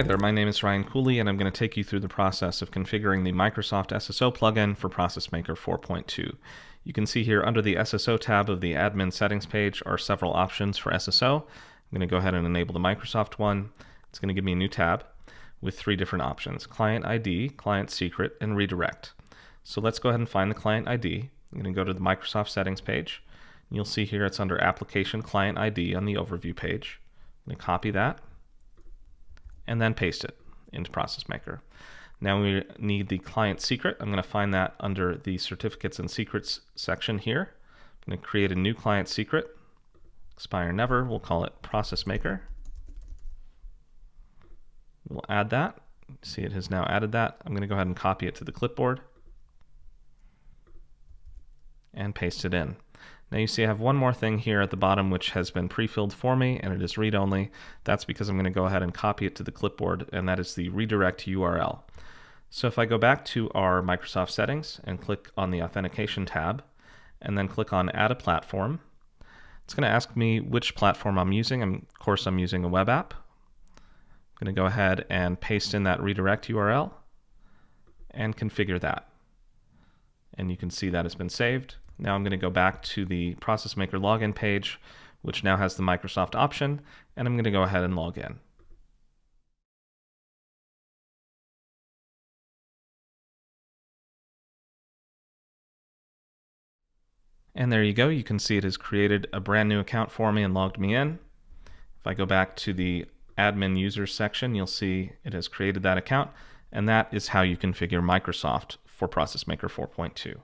Hi there, my name is Ryan Cooley and I'm going to take you through the process of configuring the Microsoft SSO plugin for ProcessMaker 4.2. You can see here under the SSO tab of the admin settings page are several options for SSO. I'm going to go ahead and enable the Microsoft one. It's going to give me a new tab with three different options: Client ID, Client Secret, and Redirect. So let's go ahead and find the Client ID. I'm going to go to the Microsoft settings page. You'll see here it's under Application Client ID on the overview page. I'm going to copy that and then paste it into ProcessMaker. Now we need the client secret. I'm going to find that under the certificates and secrets section here. I'm going to create a new client secret, expire never. We'll call it ProcessMaker. We'll add that. See, it has now added that. I'm going to go ahead and copy it to the clipboard and paste it in. Now you see I have one more thing here at the bottom which has been pre-filled for me, and it is read-only. That's because I'm going to go ahead and copy it to the clipboard, and that is the redirect URL. So if I go back to our Microsoft settings and click on the Authentication tab, and then click on Add a Platform, it's going to ask me which platform I'm using. Of course, I'm using a web app. I'm going to go ahead and paste in that redirect URL and configure that. And you can see that has been saved. Now I'm going to go back to the ProcessMaker login page, which now has the Microsoft option, and I'm going to go ahead and log in. And there you go. You can see it has created a brand new account for me and logged me in. If I go back to the admin users section, you'll see it has created that account, and that is how you configure Microsoft for ProcessMaker 4.2.